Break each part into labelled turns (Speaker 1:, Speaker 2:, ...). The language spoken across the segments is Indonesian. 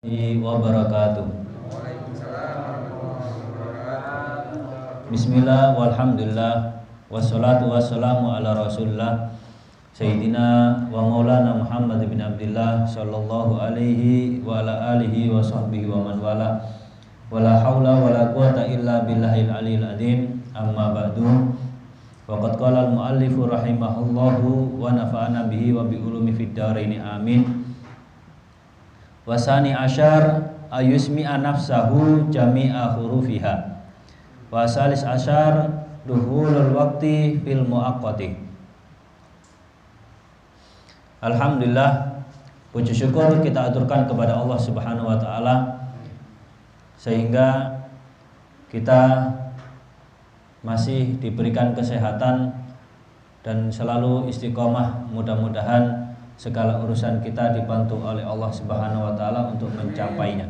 Speaker 1: Wabarakatuh. Bismillah walhamdulillah wassalatu wassalamu ala rasulillah Sayyidina wa maulana Muhammad bin Abdillah sallallahu alaihi wa ala alihi wa sahbihi wa man wala wala hawla wala quwata illa billahil aliyil azim. Amma ba'du. Waqad qala al-muallifu rahimahullahu wa nafa'ana bihi wa bi ulumi fid dharain amin. Wasani asyar ayusmi'a nafsahu jami'a hurufiha. Wasalis asyar duhulul waqti fil muaqqati. Alhamdulillah, puji syukur kita aturkan kepada Allah Subhanahu wa taala sehingga kita masih diberikan kesehatan dan selalu istiqomah. Mudah-mudahan segala urusan kita dibantu oleh Allah Subhanahu wa taala untuk mencapainya.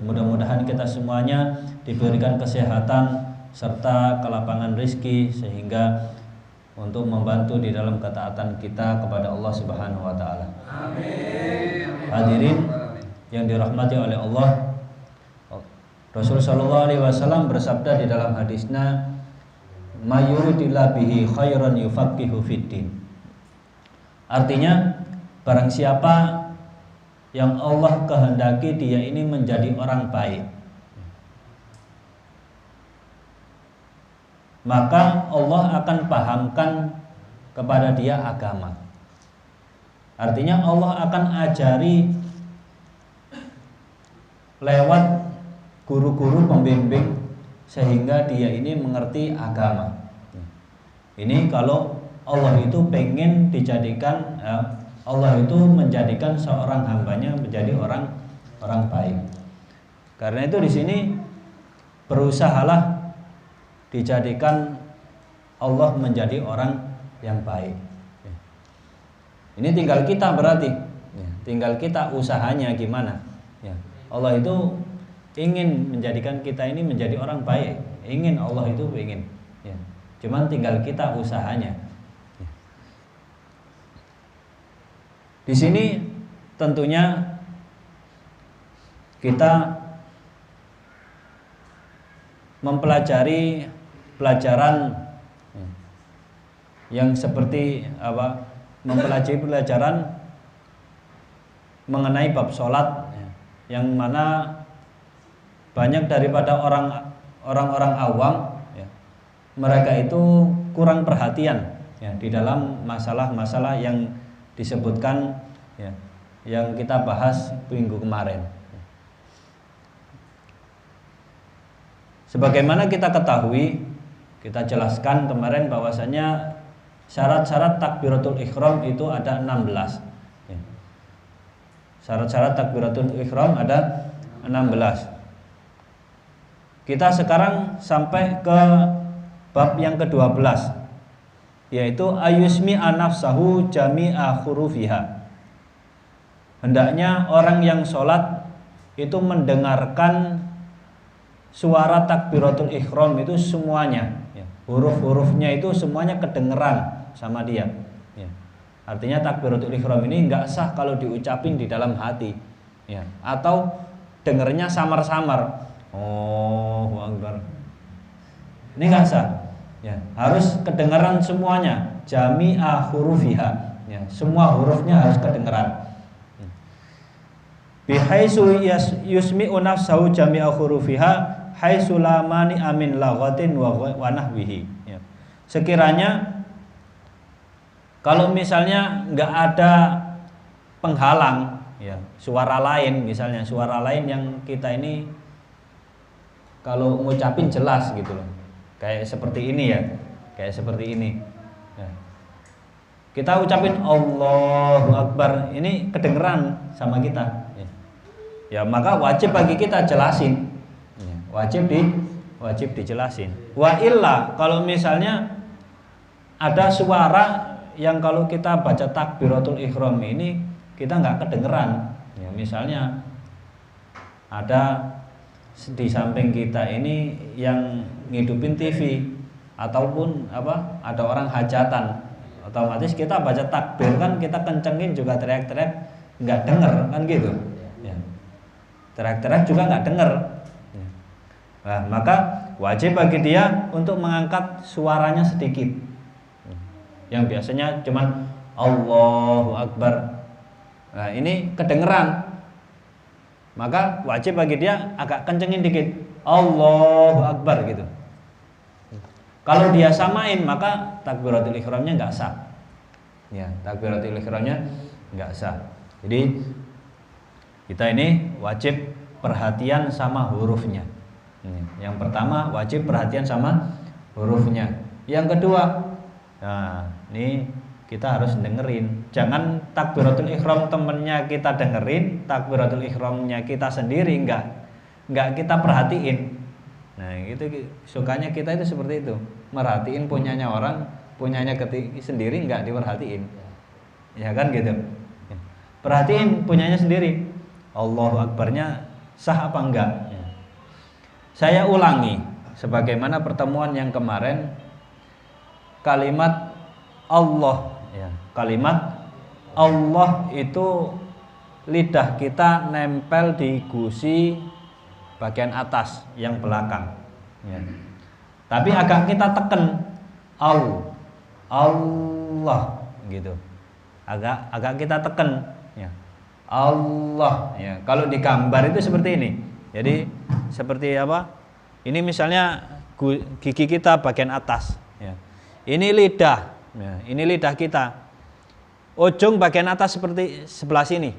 Speaker 1: Mudah-mudahan kita semuanya diberikan kesehatan serta kelapangan rezeki sehingga untuk membantu di dalam ketaatan kita kepada Allah Subhanahu wa taala. Amin. Hadirin yang dirahmati oleh Allah, Rasul sallallahu alaihi wasallam bersabda di dalam hadisnya, "Mayuridillahu bihi khairan yufaqihu fiddin." Artinya, barang siapa yang Allah kehendaki dia ini menjadi orang baik, maka Allah akan pahamkan kepada dia agama. Artinya Allah akan ajari lewat guru-guru pembimbing sehingga dia ini mengerti agama. Ini kalau Allah itu pengen dijadikan Allah itu menjadikan seorang hambanya menjadi orang baik. Karena itu di sini berusahalah dijadikan Allah menjadi orang yang baik. Ini tinggal kita berarti, tinggal kita usahanya gimana. Allah itu ingin menjadikan kita ini menjadi orang baik, ingin Allah itu ingin. Cuman tinggal kita usahanya. Di sini tentunya kita mempelajari pelajaran yang seperti apa? Mempelajari pelajaran mengenai bab sholat, yang mana banyak daripada orang-orang awam, mereka itu kurang perhatian di dalam masalah-masalah yang disebutkan yang kita bahas minggu kemarin. Sebagaimana kita ketahui, kita jelaskan kemarin bahwasanya syarat-syarat takbiratul ihram itu ada 16. Syarat-syarat takbiratul ihram ada 16. Kita sekarang sampai ke bab yang ke-12, yaitu ayusmi anafsahu jami'a hurufiha. Hendaknya orang yang sholat itu mendengarkan suara takbiratul ihram itu semuanya, huruf-hurufnya itu semuanya kedengeran sama dia. Artinya takbiratul ihram ini enggak sah kalau diucapin di dalam hati, atau dengernya samar-samar. Oh, Akbar. Ini enggak sah. Harus kedengaran semuanya, jami'a hurufiha. Semua hurufnya harus kedengaran. Bihaitsu yusmi'u nafsahu jami'a hurufiha haitsu la mani amin laghatin wa nahwihi. Sekiranya kalau misalnya enggak ada penghalang, suara lain, misalnya suara lain yang kita ini kalau ngucapin jelas gitu loh. Kayak seperti ini kayak seperti ini. Kita ucapin Allahu Akbar, ini kedengeran sama kita. Maka wajib bagi kita jelasin. Wajib dijelasin. Wa illa, kalau misalnya ada suara yang kalau kita baca takbiratul ihram ini kita nggak kedengeran. Misalnya ada di samping kita ini yang ngidupin TV ataupun ada orang hajatan, otomatis kita baca takbir kan kita kencengin juga teriak-teriak nggak denger kan gitu. teriak-teriak juga nggak dengar. Nah, maka wajib bagi dia untuk mengangkat suaranya sedikit. Yang biasanya cuman Allahu Akbar. Nah, ini kedengeran. Maka wajib bagi dia agak kencengin dikit. Allahu Akbar gitu. Kalau dia samain maka takbiratul ihramnya nggak sah. Ya, takbiratul ihramnya nggak sah. Jadi kita ini wajib perhatian sama hurufnya. Yang pertama wajib perhatian sama hurufnya. Yang kedua, nah ini kita harus dengerin. Jangan takbiratul ihram temennya kita dengerin, takbiratul ihramnya kita sendiri nggak kita perhatiin. Nah itu sukanya kita itu seperti itu, merhatiin punyanya orang, punyanya sendiri nggak diperhatiin, ya kan gitu. Perhatiin punyanya sendiri. Allahu Akbarnya sah apa enggak? Saya ulangi sebagaimana pertemuan yang kemarin, kalimat Allah, ya, kalimat Allah itu lidah kita nempel di gusi bagian atas yang belakang, ya. Tapi agak kita tekan Allah gitu, agak kita tekan, ya. Allah, ya. Kalau digambar itu seperti ini. Jadi seperti apa? Ini misalnya gigi kita bagian atas, ya. Ini lidah, ya. Ini lidah kita. Ujung bagian atas seperti sebelah sini,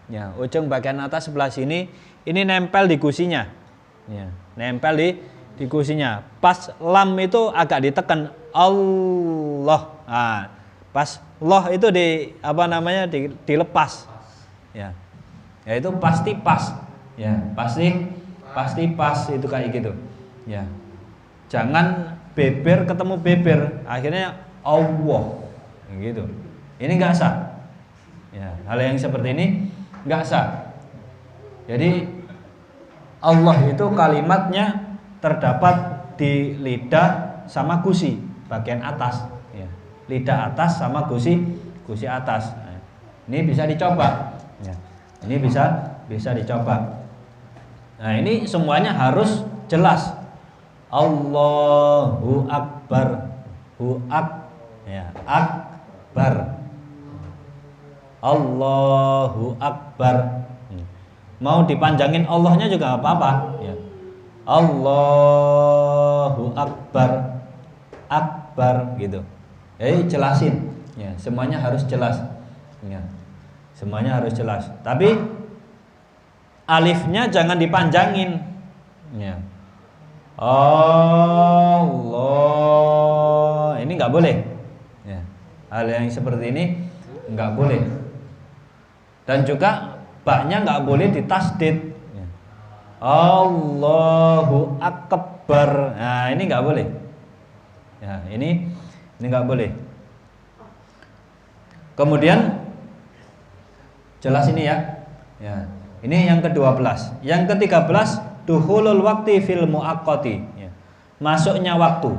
Speaker 1: ya. Ujung bagian atas sebelah sini. Ini nempel di gusinya, ya. Nempel di gusinya. Pas lam itu agak ditekan Allah. Nah, pas loh itu dilepas, ya. Ya itu pasti pas, ya. Pasti pas itu kayak gitu, ya. Jangan beber ketemu beber, akhirnya Allah, gitu. Ini nggak sah, ya. Hal yang seperti ini nggak sah. Jadi Allah itu kalimatnya terdapat di lidah sama gusi bagian atas, ya. Lidah atas sama gusi atas. Nah, ini bisa dicoba, ya. Ini bisa dicoba. Nah ini semuanya harus jelas. Allahu Akbar, ya, Akbar. Allahu Akbar. Mau dipanjangin Allahnya juga nggak apa-apa, ya. Allahu Akbar, Akbar gitu. Jelasin, ya. Semuanya harus jelas, ya. Semuanya harus jelas. Tapi alifnya jangan dipanjangin, ya. Allah, ini nggak boleh, ya. Hal yang seperti ini nggak boleh. Dan juga baknya nggak boleh ditasdid, ya. Allahu Akbar. Nah ini nggak boleh, ya. Ini nggak boleh. Kemudian jelas ini, ya. Ya. Ini yang ke-12. Yang ke-13, dukhulul waqti fil muaqqati, ya. Masuknya waktu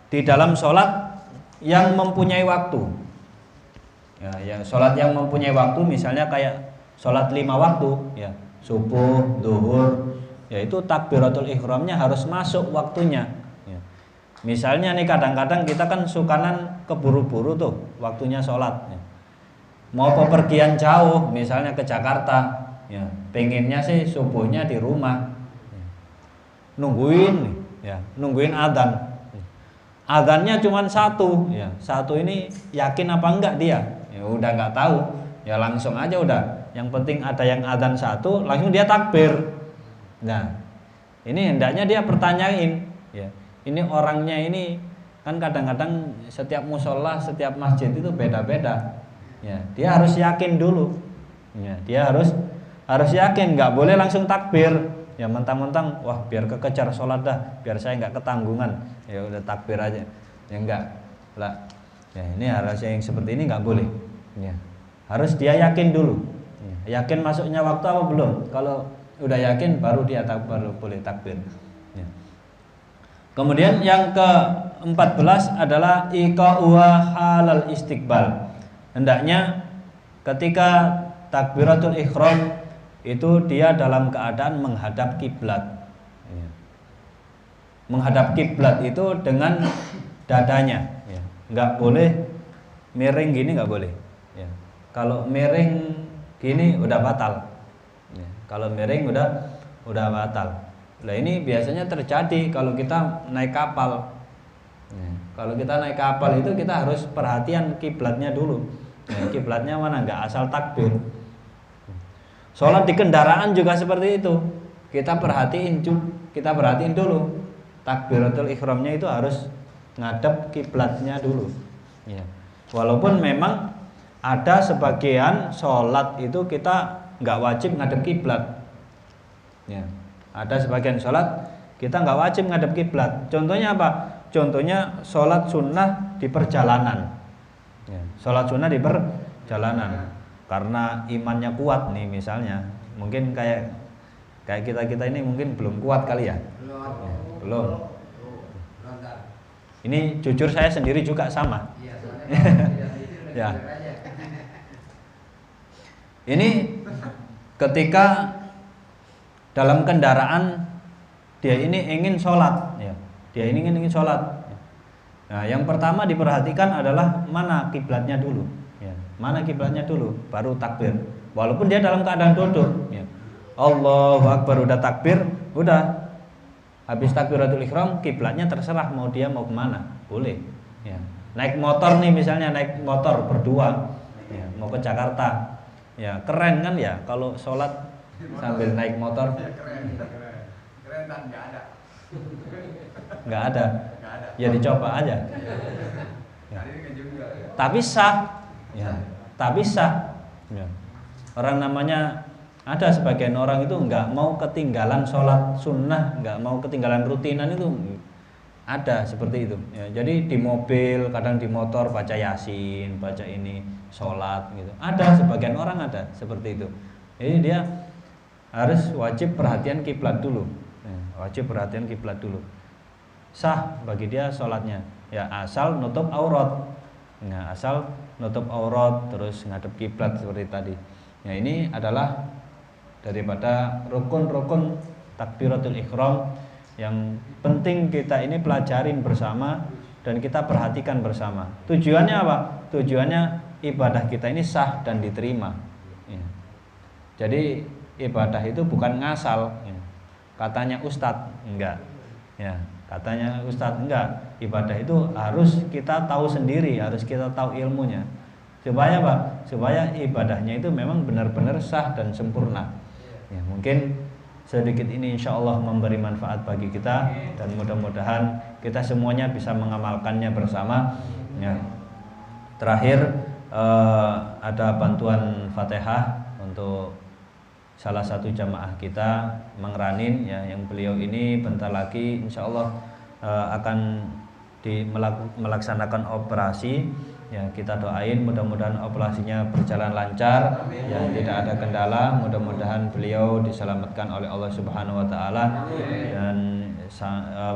Speaker 1: di dalam sholat yang mempunyai waktu, ya. Yang sholat yang mempunyai waktu, misalnya kayak sholat 5 waktu, ya. Subuh, zuhur, yaitu takbiratul ihramnya harus masuk waktunya, ya. Misalnya nih kadang-kadang kita kan sukanan keburu-buru tuh waktunya sholat, ya. Mau pepergian jauh, misalnya ke Jakarta, ya, pengennya sih subuhnya di rumah, ya. Nungguin adzan. Adzannya cuma satu, ya. Satu ini yakin apa enggak dia? Ya udah nggak tahu, ya langsung aja udah. Yang penting ada yang adzan satu, langsung dia takbir. Nah, ini hendaknya dia pertanyain, ya. Ini orangnya ini kan kadang-kadang setiap musola, setiap masjid itu beda-beda. Ya, dia harus yakin dulu. Ya, dia harus yakin, nggak boleh langsung takbir. Ya mentang-mentang, wah biar kekejar sholat dah, biar saya nggak ketanggungan. Ya udah takbir aja. Ya enggak lah. Ya ini harusnya yang seperti ini nggak boleh. Ya, harus dia yakin dulu. Ya, yakin masuknya waktu apa belum? Kalau udah yakin baru dia baru boleh takbir. Ya. Kemudian yang ke-14 adalah iqa'uha halal istiqbal. Hendaknya ketika takbiratul ihram itu dia dalam keadaan menghadap kiblat. Ya. Menghadap kiblat itu dengan dadanya, ya. Nggak boleh miring gini, nggak boleh. Ya. Kalau miring gini udah batal. Ya. Kalau miring udah batal. Nah ini biasanya terjadi kalau kita naik kapal. Ya. Kalau kita naik kapal itu kita harus perhatian kiblatnya dulu. Ya, kiblatnya mana, nggak asal takbir. Sholat di kendaraan juga seperti itu. Kita perhatiin dulu. Takbiratul ihramnya itu harus ngadep kiblatnya dulu. Ya. Walaupun memang ada sebagian sholat itu kita nggak wajib ngadep kiblat. Ya. Ada sebagian sholat kita nggak wajib ngadep kiblat. Contohnya apa? Contohnya sholat sunnah di perjalanan. Ya. Sholat sunnah di perjalanan. Karena imannya kuat nih misalnya, mungkin kayak kita ini mungkin belum kuat kali ya. Belum. Ini jujur saya sendiri juga sama. Ya. Ini ketika dalam kendaraan dia ini ingin sholat, ya. Dia ini ingin sholat. Nah, yang pertama diperhatikan adalah mana kiblatnya dulu. Mana kiblatnya dulu, baru takbir. Walaupun dia dalam keadaan duduk, ya. Allahu Akbar udah takbir, udah. Habis takbiratul ihram, kiblatnya terserah mau dia mau kemana, boleh. Ya. Naik motor nih misalnya, naik motor berdua, ya, mau ke Jakarta, ya keren kan ya kalau sholat sambil naik motor.
Speaker 2: Keren dan
Speaker 1: nggak ada. Ya dicoba aja. Ya. Tapi sah. Ya, tapi sah. Ya. Orang namanya ada sebagian orang itu nggak mau ketinggalan sholat sunnah, nggak mau ketinggalan rutinan itu ada seperti itu. Ya, jadi di mobil, kadang di motor baca yasin, baca ini sholat gitu. Ada sebagian orang ada seperti itu. Jadi dia harus wajib perhatian kiblat dulu. Ya, wajib perhatian kiblat dulu. Sah bagi dia sholatnya. Ya asal nutup aurat. Nah, asal nutup aurat terus ngadep kiblat seperti tadi. Nah, ini adalah daripada rukun-rukun takbiratul ihram yang penting kita ini pelajarin bersama dan kita perhatikan bersama. Tujuannya apa? Tujuannya ibadah kita ini sah dan diterima. Ya. Jadi ibadah itu bukan ngasal. Ya. Katanya ustadz, enggak. Ya. Katanya ustadz, enggak. Ibadah itu harus kita tahu sendiri, harus kita tahu ilmunya. Supaya apa? Supaya ibadahnya itu memang benar-benar sah dan sempurna. Ya, mungkin sedikit ini insya Allah memberi manfaat bagi kita dan mudah-mudahan kita semuanya bisa mengamalkannya bersama. Ya. Terakhir ada bantuan Fatihah untuk salah satu jamaah kita, Mang Ranin, ya, yang beliau ini bentar lagi insya Allah akan melaksanakan operasi. Ya, kita doain mudah-mudahan operasinya berjalan lancar, ya, tidak ada kendala. Mudah-mudahan beliau diselamatkan oleh Allah Subhanahu wa taala dan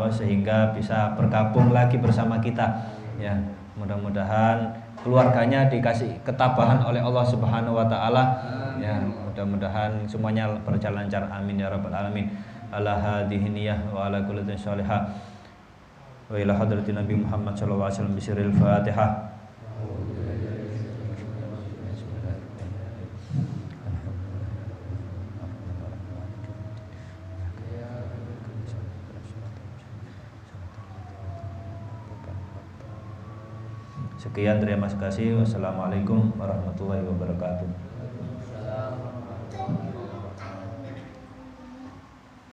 Speaker 1: sehingga bisa bergabung lagi bersama kita. Ya, mudah-mudahan keluarganya dikasih ketabahan oleh Allah Subhanahu wa taala. Ya, mudah-mudahan semuanya berjalan lancar. Amin ya rabbal alamin. Ala hadhihi niyyah wa ala kulli sholihah. Wa ila hadratin Nabi Muhammad sallallahu alaihi wasallam bisiril Fatihah. Sekian, terima kasih. Wassalamualaikum warahmatullahi wabarakatuh.